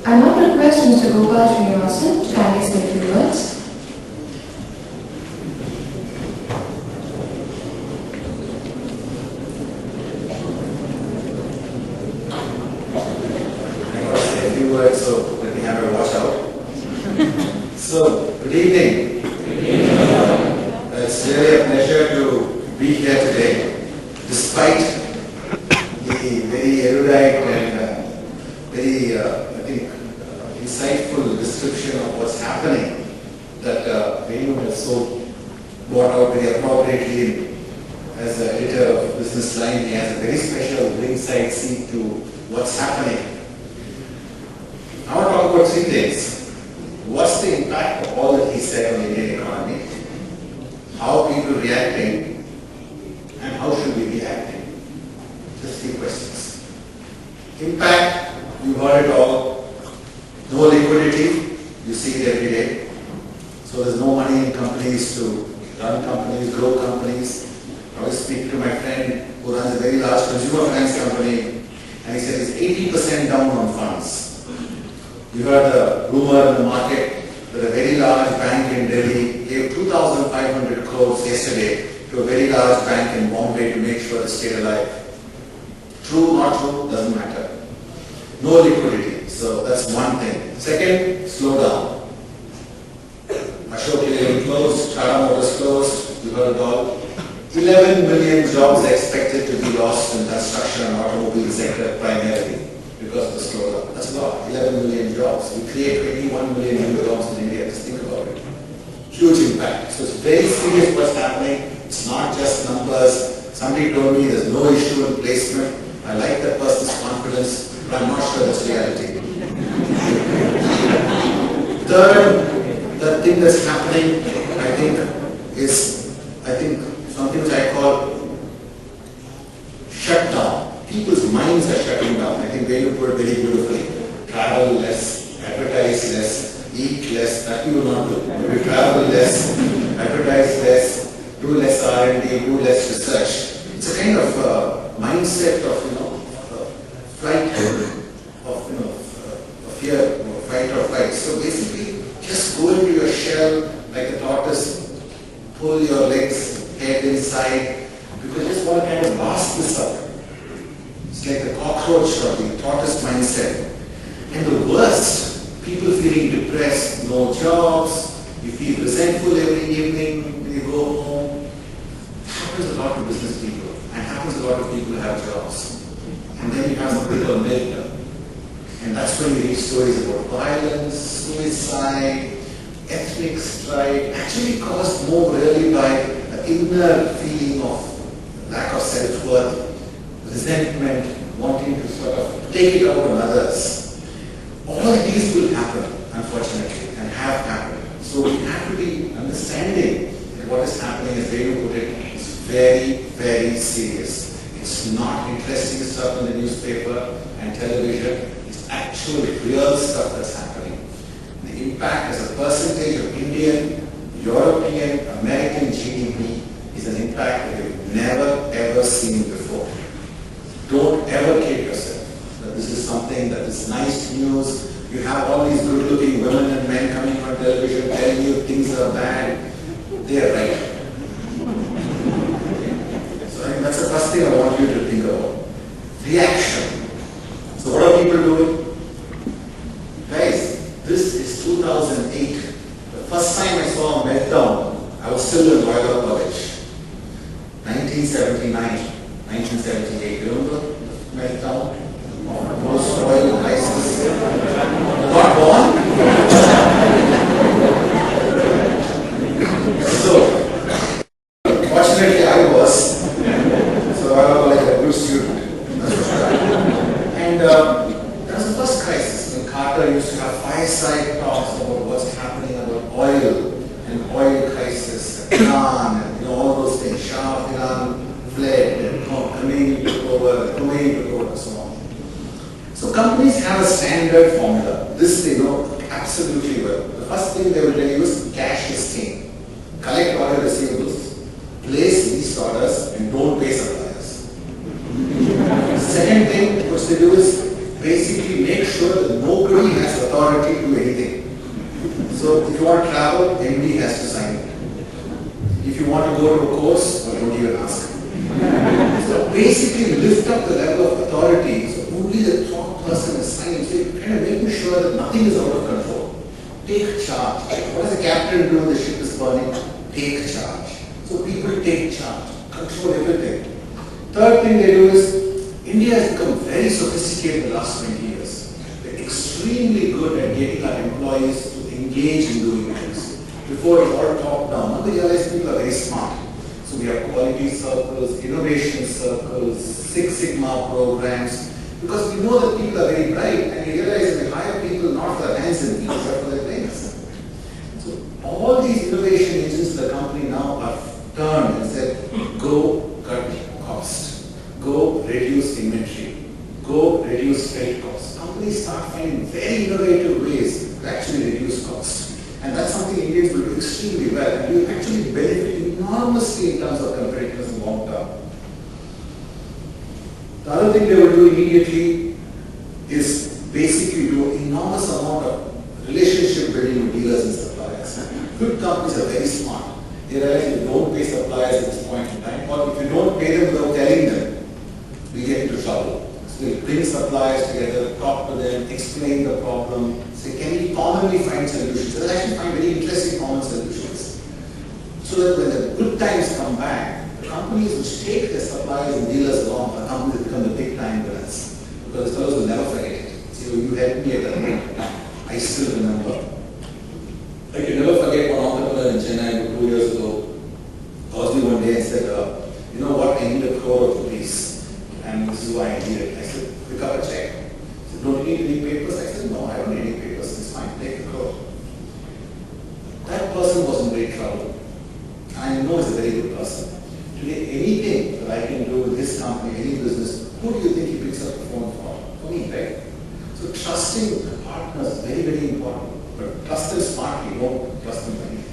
I now request Mr. Gopal Srinivasan to kindly say a few words. So let me have a watch out. So, good evening. It's really a pleasure to be here today, despite the very erudite and very, insightful description of what's happening that Venu has so brought out very appropriately. As the editor of Business Line, he has a very special ringside seat to what's happening. I want to talk about three things. What's the impact of all that he said on the Indian economy? How are people reacting? And how should we be acting? Just three questions. Impact, you heard it all. No liquidity, you see it every day. So there's no money in companies to run companies, grow companies. I was speaking to my friend who runs a very large consumer finance company, and he said he's 80% down on funds. You heard the rumor in the market that a very large bank in Delhi gave 2,500 crores yesterday to a very large bank in Bombay to make sure they stayed alive. True, not true, doesn't matter. No liquidity, so that's one thing. Second, slow down. Ashok Leyland closed, Tata Motors closed, you heard it all. 11 million jobs are expected to be lost in construction and automobile sector primarily because of the slowdown. That's a lot, 11 million jobs. We create 21 million new jobs in India, just think about it. Huge impact. So it's very serious what's happening. It's not just numbers. Somebody told me there's no issue in placement. I like that person's confidence, but I'm not sure that's reality. Third, the thing that's happening, I think, is something which I call shutdown. People's minds are shutting down. I think Venu put it very beautifully. Travel less, advertise less, eat less. That we will not do. We travel less, advertise less, do less R&D, do less research. It's a kind of mindset of flight, of fear, fight or flight. So basically, just go into your shell like a tortoise, pull your legs, head inside, because you just want to kind of blast this up. It's like the cockroach or the tortoise mindset. And the worst, people feeling depressed, no jobs, you feel resentful every evening when you go home. It happens a lot to business people, and happens a lot of people who have jobs. And then you have something called meltdown. And that's when you read stories about violence, suicide, ethnic strife, actually caused more really by an inner feeling of lack of self-worth, resentment, wanting to sort of take it out on others. All of these will happen, unfortunately, and have happened. So we have to be understanding that what is happening, as Venu put it, is very, very serious. It's not interesting stuff in the newspaper and television. It's actual, real stuff that's happening. The impact as a percentage of Indian, European, American GDP is an impact that we've never ever seen before. Don't ever kid yourself that this is something that is nice news. You have all these good-looking women and men coming on television telling you things are bad. They are right. So I think that's the first thing I want you to think about. Reaction. So what are people doing? Guys, this is 2008. The first time I saw a meltdown, I was still in Loyola College. 1979, 1978. Remember the meltdown? Most oil crisis. Not born? So, fortunately I was. So I was like a good student. And that was the first crisis. When Carter used to have fireside talks about what's happening about oil and oil crisis, and Iran, and all those things. Shah of Iran fled, and Khomeini took over, and so on. So companies have a standard formula. This they know absolutely well. The first thing they will tell you is cash is king. Collect all your receivables, place lease orders, and don't pay suppliers. Second thing which they do is basically make sure that nobody has a authority to do anything. So if you want to travel, MD has to sign it. If you want to go to a course, well, don't even ask. So basically lift up the level of authority, so only the top person is signing. So you're kind of making sure that nothing is out of control. Take charge. What does the captain do when the ship is burning? Take charge. So people take charge, control everything. Third thing they do is, India has become very sophisticated in the last 20 years. They're extremely good at getting our employees to engage in doing things. Before it was all top down. Now they realize people are very smart. So we have quality circles, innovation circles, Six Sigma programs, because we know that people are very bright and we realize that we hire people not for their hands and feet, but for their brains. So all these innovation engines of the company now are turned and said, go cut cost, go reduce inventory, go reduce freight costs. Companies start finding very innovative ways to actually reduce cost. And that's something Indians will do extremely well, and will actually benefit enormously in terms of competitiveness in the long term. The other thing they will do immediately is basically do enormous amount of relationship building with dealers and suppliers. Good companies are very smart. They realize if you don't pay suppliers at this point in time, or if you don't pay them without telling them, we get into trouble. So they bring suppliers together, talk to them, explain the problem, say, can we commonly find solutions? They'll actually find very interesting common solutions. So that when the good times come back, the companies which take their suppliers and dealers along are companies that become the big time winners. Because the fellows will never forget it. So you helped me at that point. I still remember. I can never forget one entrepreneur in Chennai 2 years ago called me one day and said, you know what, I need 1 crore of rupees. And this is why I need it. I said, pick up a check. He said, don't you need any papers? I said, no, I don't need any papers. It's fine, take 1 crore. That person was in great trouble. I know he's a very good person. Today, anything that I can do with this company, any business, who do you think he picks up the phone for? For me, right? So trusting the partners is very, very important. But trust them smartly, don't trust them blindly.